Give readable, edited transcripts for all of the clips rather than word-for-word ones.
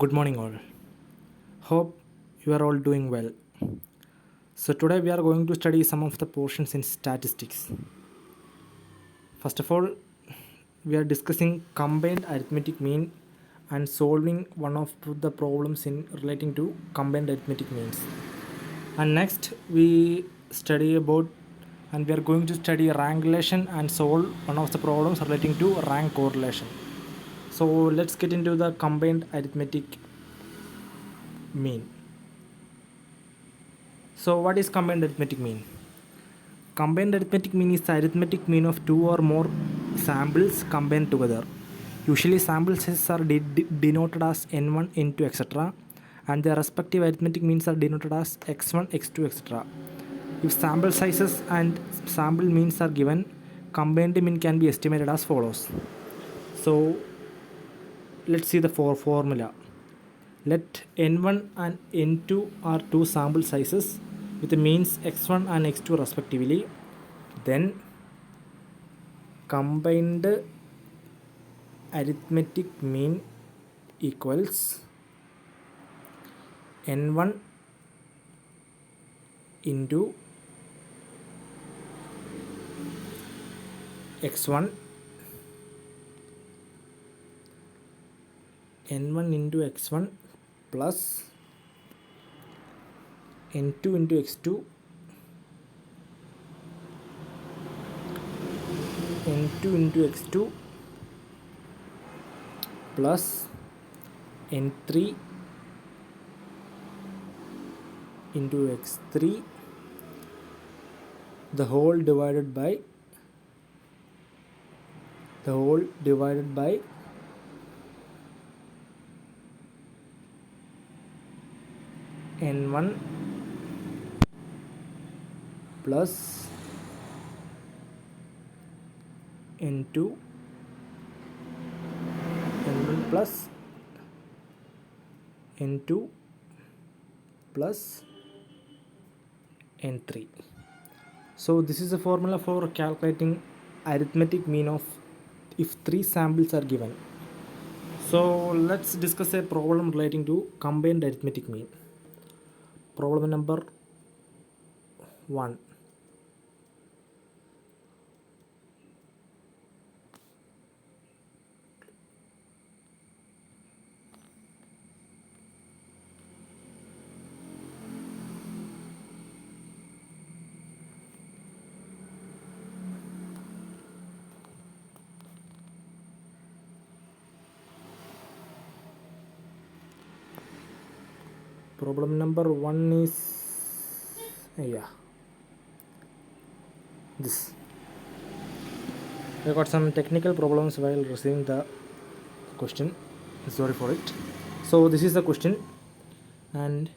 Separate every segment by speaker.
Speaker 1: Good morning, all. Hope you are all doing well. So, today we are going to study some of the portions in statistics. First of all, we are discussing combined arithmetic mean and solving one of the problems in relating to combined arithmetic means. And next, we study about and we are going to study rank relation and solve one of the problems relating to rank correlation. So, let's get into the combined arithmetic mean. So, what is combined arithmetic mean? Combined arithmetic mean is the arithmetic mean of two or more samples combined together. Usually, sample sizes are denoted as n1, n2, etc., and their respective arithmetic means are denoted as x1, x2, etc. If sample sizes and sample means are given, combined mean can be estimated as follows. So, let's see the formula. Let n1 and n2 are two sample sizes with the means x1 and x2 respectively. Then combined arithmetic mean equals n1 into x1, n1 into x1 plus n2 into x2, n2 into x2 plus n3 into x3, the whole divided by n1 plus n2, n1 plus n2 plus n3. So this is a formula for calculating arithmetic mean of if three samples are given. So let's discuss a problem relating to combined arithmetic mean. Problem number 1. Problem number 1 is this. I got some technical problems while receiving the question. Sorry for it. So this is the question, and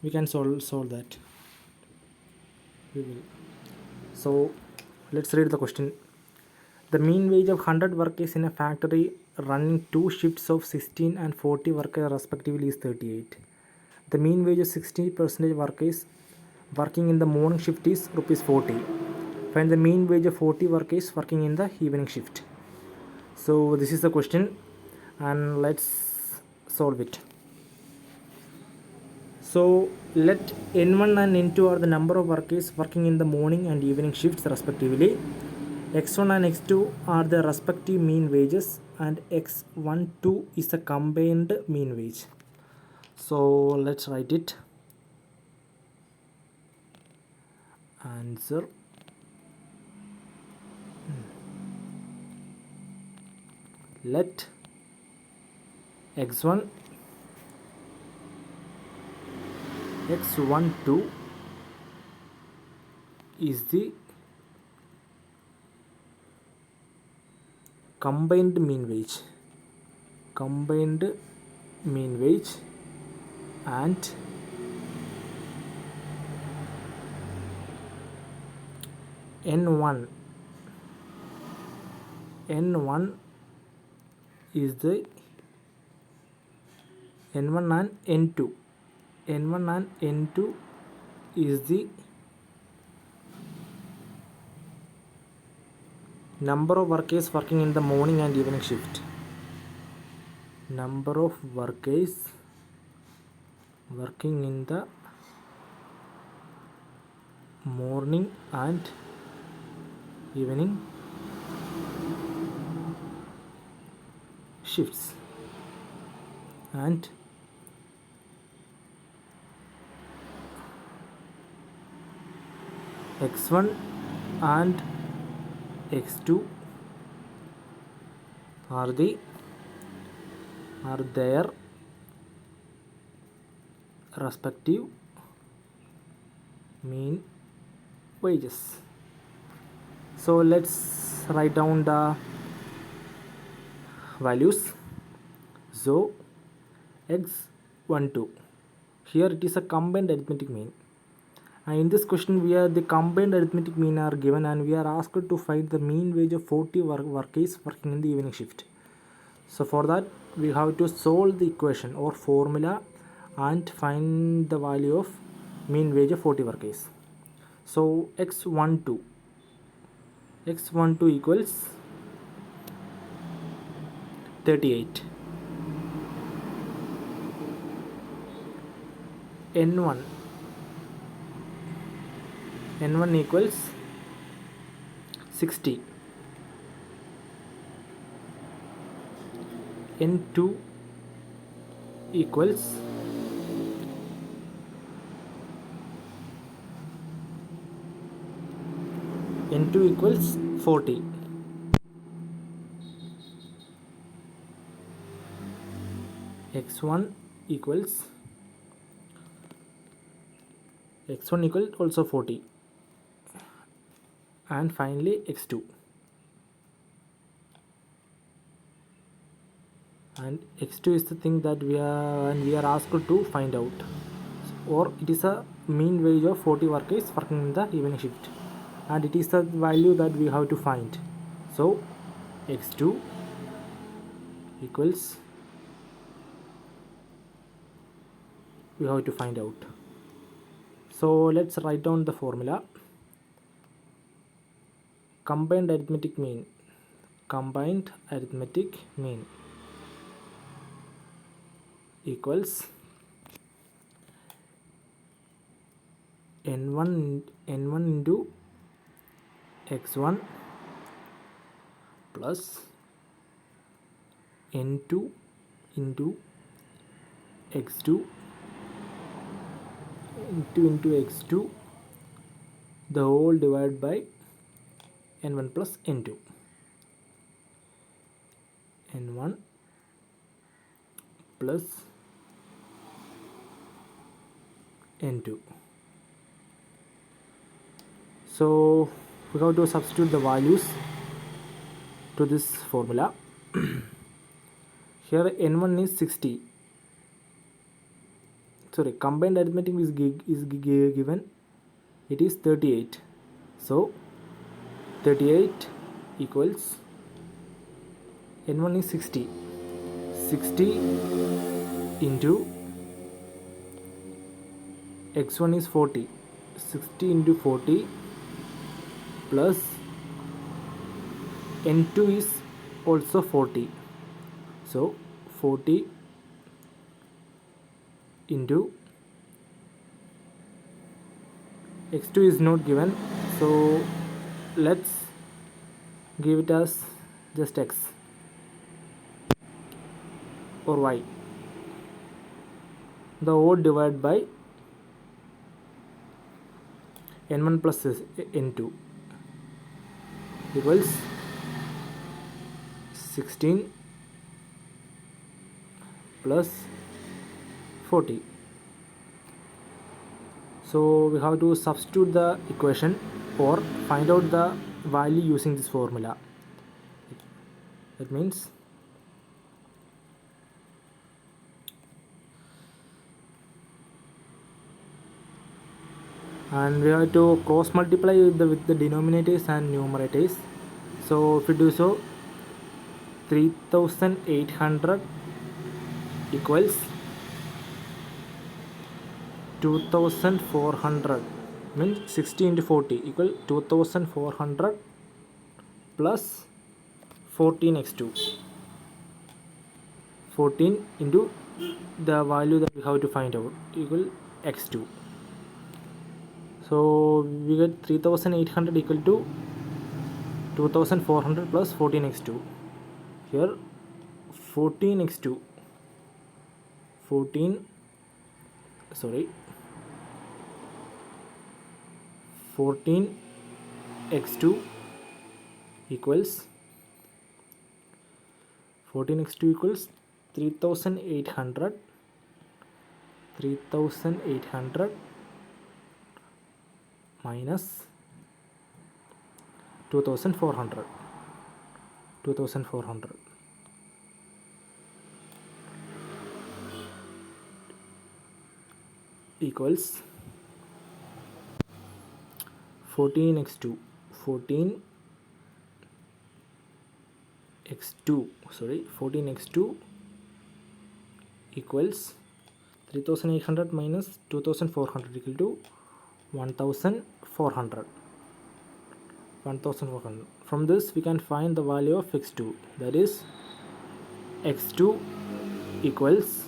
Speaker 1: we can solve that. We will. So let's read the question. The mean wage of 100 workers in a factory running two shifts of 16 and 40 workers respectively is 38. The mean wage of 60% workers working in the morning shift is rupees 40. Find the mean wage of 40 workers working in the evening shift. So this is the question, and let's solve it. So let n1 and n2 are the number of workers working in the morning and evening shifts respectively. x1 and x2 are the respective mean wages, and x12 is the combined mean wage. So let's write it. Answer. Let x1, x12 is the combined mean wage, and n1 is the n1 and n2 is the number of workers working in the morning and evening shift. number of workers working in the morning and evening shifts, and x1 and x2 are their respective mean wages. So let's write down the values. So x12, here it is a combined arithmetic mean, and in this question the combined arithmetic mean are given, and we are asked to find the mean wage of 40 workers working in the evening shift. So for that we have to solve the equation or formula and find the value of mean wage of 40 workers. So x12 equals 38. n1 equals 60. n2 equals 40. x1 equals also 40, and finally x2, and x2 is the thing that we are asked to find out, or it is a mean wage of 40 workers working in the evening shift, and it is the value that we have to find. So x2 equals, we have to find out. So let's write down the formula. Combined arithmetic mean equals n1 into x1 plus n2 into x2 into x2 the whole divided by n1 plus n2. n1 plus n2. So we have to substitute the values to this formula. Here n1 is 60. Sorry, combined arithmetic is given, it is 38. So 38 equals, n1 is 60 into x1 is 40, 60 into 40 plus n2 is also 40, so 40 into x2 is not given, so let's give it as just x or y, the whole divided by n1 plus n2 equals 16 plus 40. So we have to substitute the equation or find out the value using this formula. That means and we have to cross multiply with the denominators and numerators. So if we do so, 3800 equals 2400, means 60 into 40 equal 2400 plus 14x2. 14 into the value that we have to find out equal x2. So we get 3800 equal to 2400 plus 14x2. Here 14x2 14x2 equals 3800 minus 2400 equals 14x2 equals 3800 minus 2400 equal to 1400. From this we can find the value of x2, that is x2 equals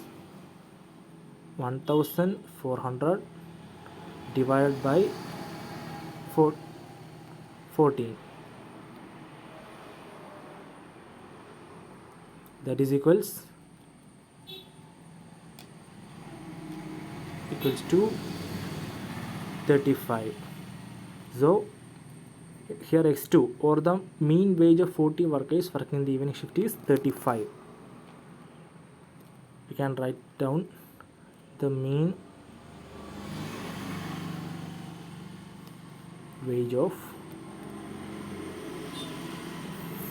Speaker 1: 1400 divided by 14, that is equals to 35. So here x2 or the mean wage of 40 workers working in the evening shift is 35. We can write down the mean wage of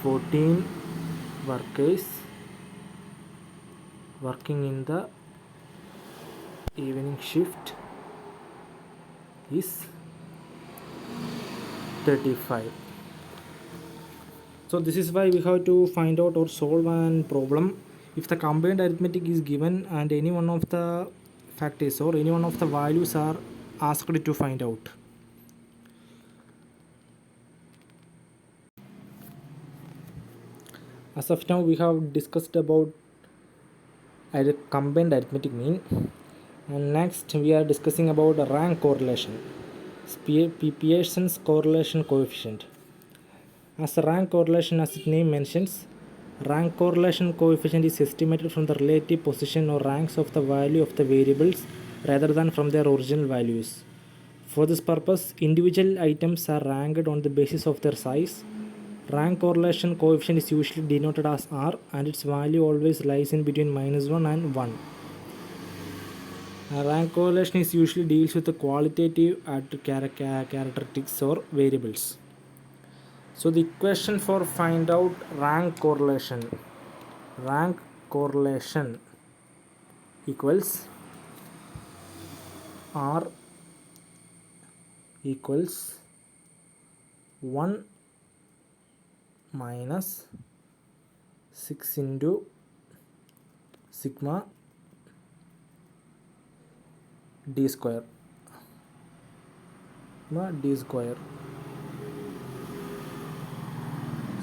Speaker 1: 14 workers working in the evening shift is 35. So this is why we have to find out or solve an problem if the combined arithmetic is given and any one of the factors or any one of the values are asked to find out. As of now we have discussed about combined arithmetic mean, and next we are discussing about rank correlation, Pearson's correlation coefficient. As rank correlation, as its name mentions, rank correlation coefficient is estimated from the relative position or ranks of the value of the variables rather than from their original values. For this purpose, individual items are ranked on the basis of their size. Rank correlation coefficient is usually denoted as R and its value always lies in between -1 and 1. Rank correlation is usually deals with the qualitative characteristics or variables. So the equation for find out rank correlation equals R equals 1 minus 6 into sigma d square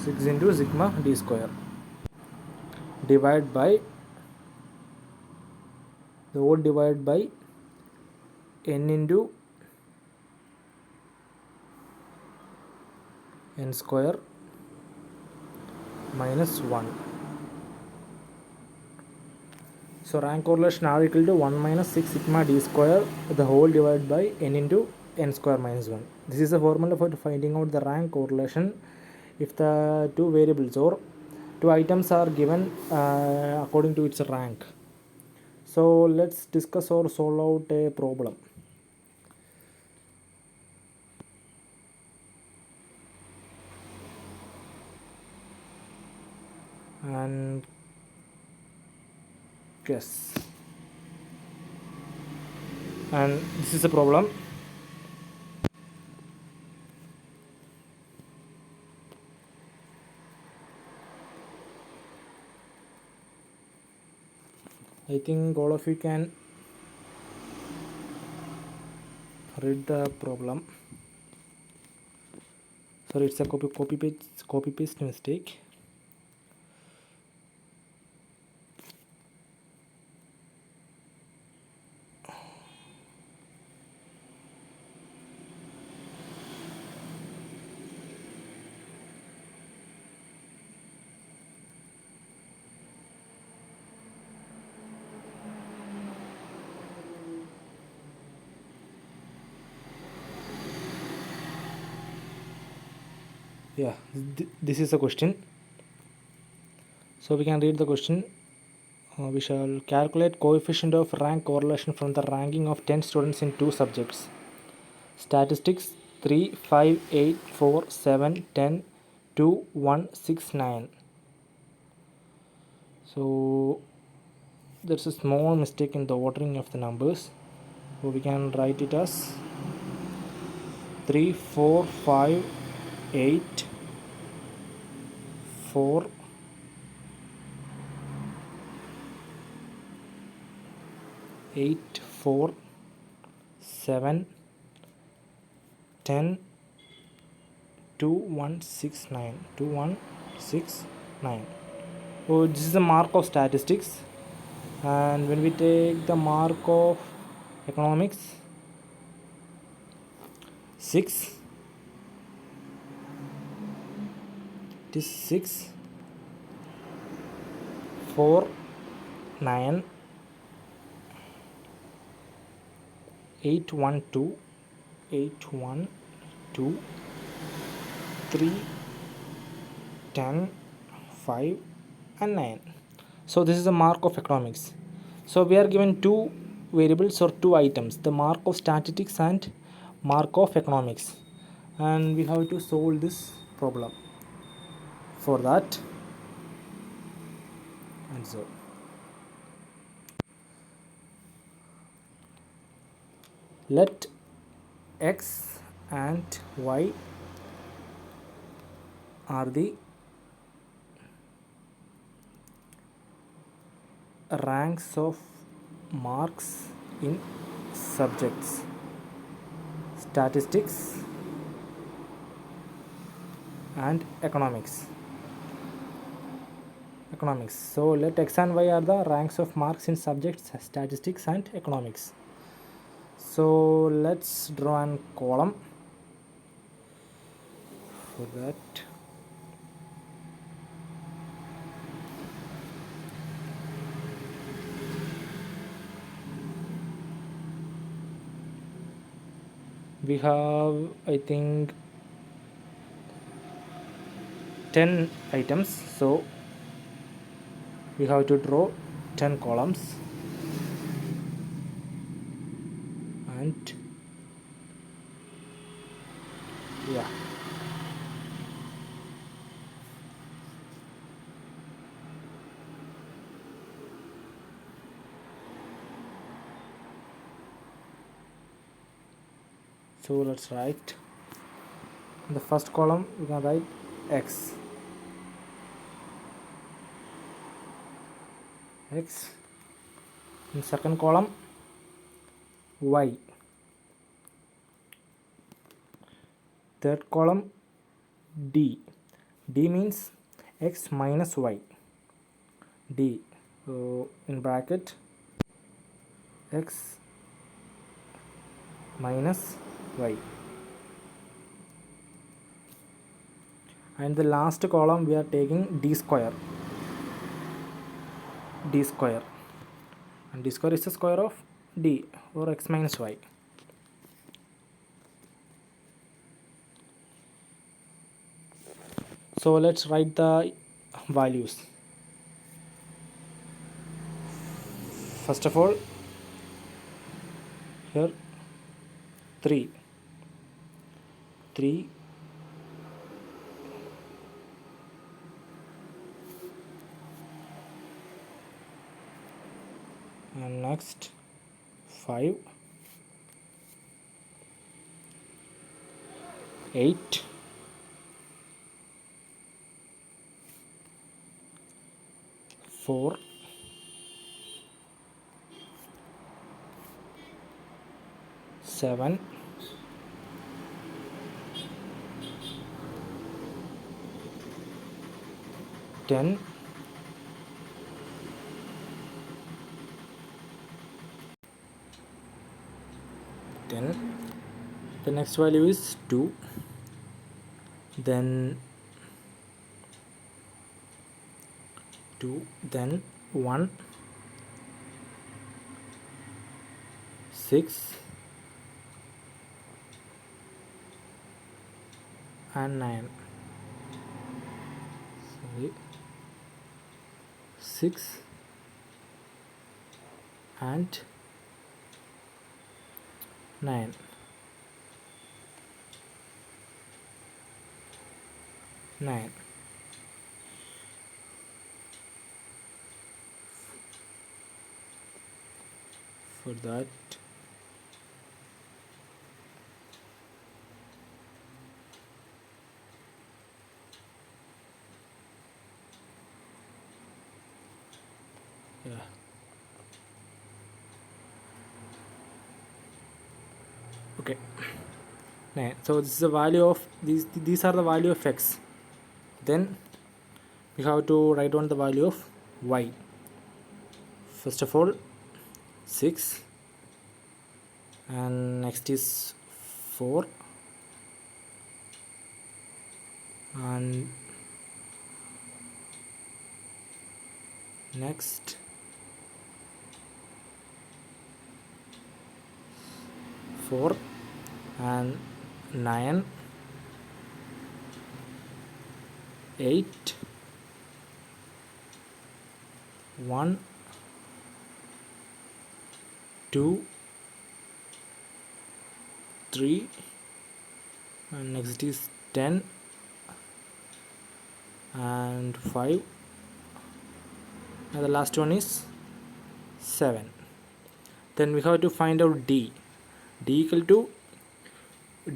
Speaker 1: 6 into sigma d square divided by n into n square minus 1. So rank correlation R equal to 1 minus 6 sigma d square the whole divided by n into n square minus 1. This is the formula for finding out the rank correlation if the two variables or two items are given according to its rank. So let's discuss or solve out a problem. And guess, and this is a problem. I think all of you can read the problem. Sorry, it's a copy paste mistake. Yeah, this is a question. So we can read the question. We shall calculate coefficient of rank correlation from the ranking of 10 students in two subjects. Statistics 3, 5, 8, 4, 7, 10, 2, 1, 6, 9. So there's a small mistake in the ordering of the numbers. So we can write it as 3, 4, 5, 8, 4, 8, 4, 7, 10, 2, 1, 6, 9. 2, 1, 6, 9. So this is the mark of statistics. And when we take the mark of economics, 6, it is 6, 4, 9, 8, 1, 2, 8, 1, 2, 3, 10, 5, and 9. So this is the mark of economics. So we are given two variables or two items, the mark of statistics and mark of economics, and we have to solve this problem. For that, answer, let x and y are the ranks of marks in subjects statistics and economics. So let x and y are the ranks of marks in subjects statistics and economics. So let's draw a column for that. We have, I think, 10 items, so we have to draw 10 columns, and yeah, so let's write in the first column. We can write x, in second column y, third column d. D means x minus y, d, so in bracket x minus y, and the last column we are taking d square, and d square is the square of d, or x minus y. So let's write the values. First of all, here 3, and next 5, 8, 4, 7, 10, 10. The next value is 2, then 2, then 1, 6, and 9. 6 and 9. 9. For that, yeah, okay, 9. So this is the value of these are the value of x. Then we have to write down the value of y. First of all, 6, and next is 4, and next 4 and 9, 8, 1, 2, 3, and next is 10 and 5, and the last one is 7. Then we have to find out d. D equal to,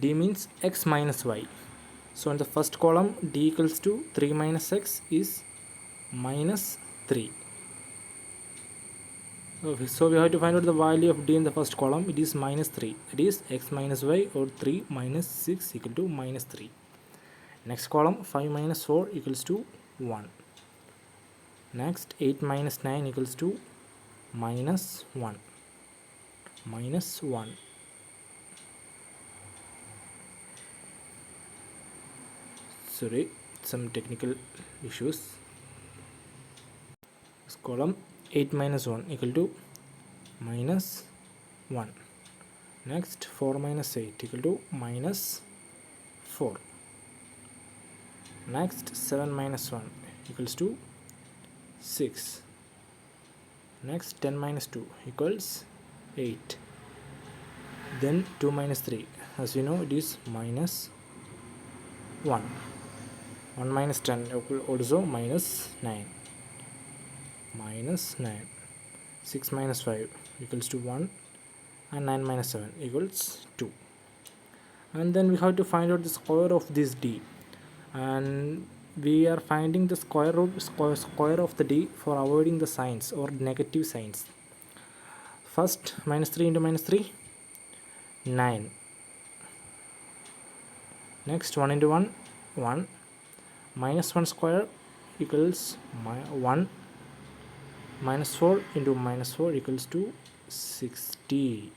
Speaker 1: d means x minus y. So in the first column, d equals to 3 minus x is minus 3. Okay, so we have to find out the value of d in the first column. It is minus 3. That is x minus y, or 3 minus 6 equal to minus 3. Next column, 5 minus 4 equals to 1. Next, 8 minus 9 equals to minus 1. Minus 1. Sorry, some technical issues. This column, 8 minus 1 equal to minus 1. Next, 4 minus 8 equal to minus 4. Next, 7 minus 1 equals to 6. Next, 10 minus 2 equals 8. Then 2 minus 3, as you know, it is minus 1. 1 minus 10 also minus 9. Minus 9. 6 minus 5 equals to 1, and 9 minus 7 equals 2. And then we have to find out the square of this d, and we are finding the square of the d for avoiding the signs or negative signs. First, minus 3 into minus 3, 9. Next, 1 into 1, 1. Minus 1 square equals 1. Minus 4 into minus 4 equals to 60.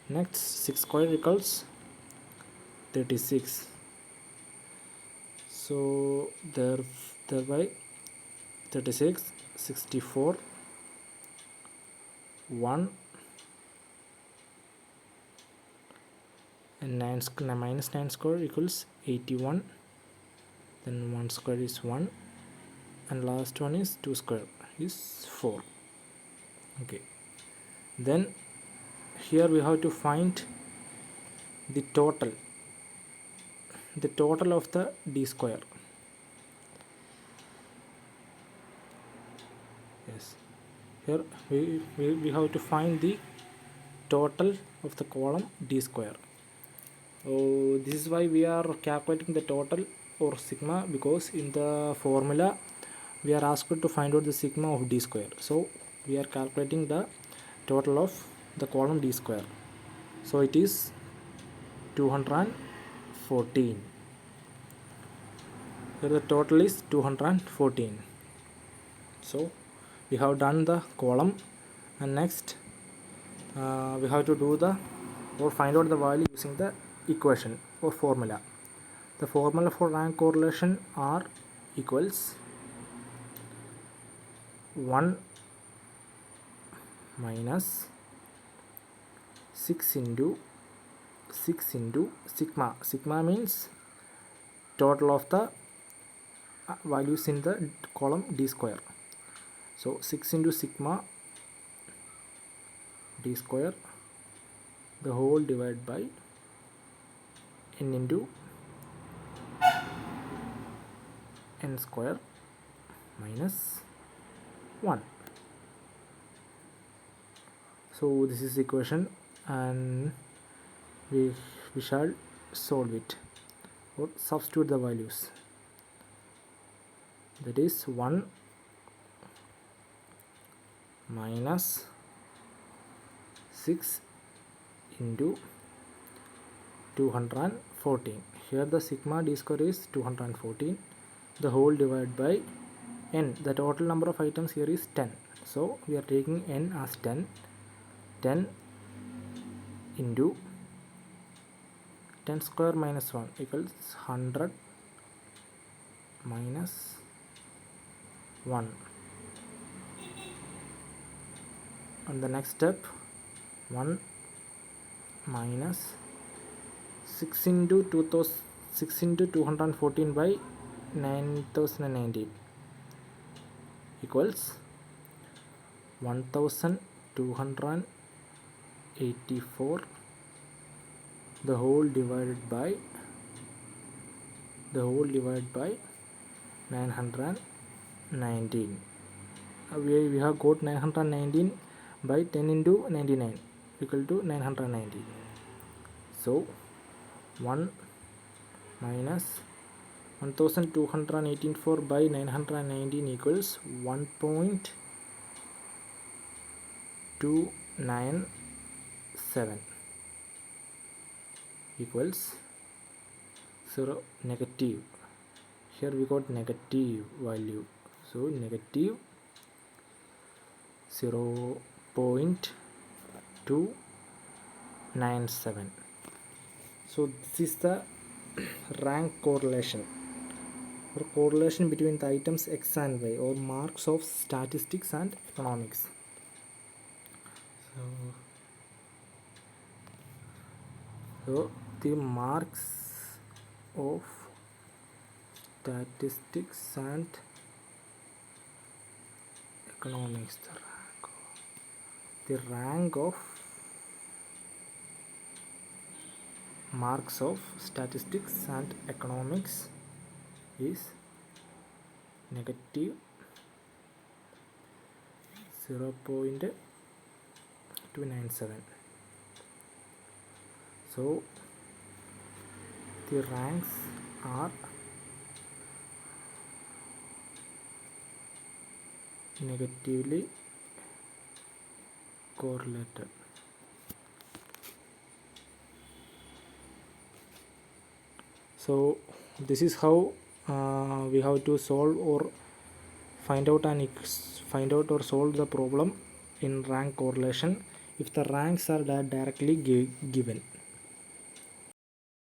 Speaker 1: Next, 6 square equals 36. So thereby 36, 64, 1, and 9 minus 9 square equals 81. Then 1 square is 1, and last one is 2 square is 4. Okay, then here we have to find the total of the d square. Yes, here we have to find the total of the column d square. So this is why we are calculating the total or sigma, because in the formula we are asked to find out the sigma of d square. So we are calculating the total of the column d square. So it is 214. Here the total is 214. So we have done the column, and next we have to do the or find out the value using the equation or formula. The formula for rank correlation R equals 1 minus 6 into sigma. Sigma means total of the values in the column d square. So 6 into sigma d square the whole divided by n into n square minus 1. So this is the equation, and we shall solve it or substitute the values. That is 1 minus 6 into 214. Here the sigma d square is 214, the whole divided by n. The total number of items here is 10, so we are taking n as 10. 10 into 10 square minus 1 equals 100 minus 1. On the next step, 1 minus 6 into 214 by 9019 equals 1284, the whole divided by 919. We have got 919 by 10 into 99 equal to 919. So 1 minus 1284 by 919 equals 1.297 equals 0 negative. Here we got negative value, so negative 0.297. So this is the rank correlation or correlation between the items x and y, or marks of statistics and economics. So the marks of statistics and economics, the rank of marks of statistics and economics is negative 0.297. So the ranks are negatively correlated. So this is how we have to solve or find out or solve the problem in rank correlation if the ranks are directly given.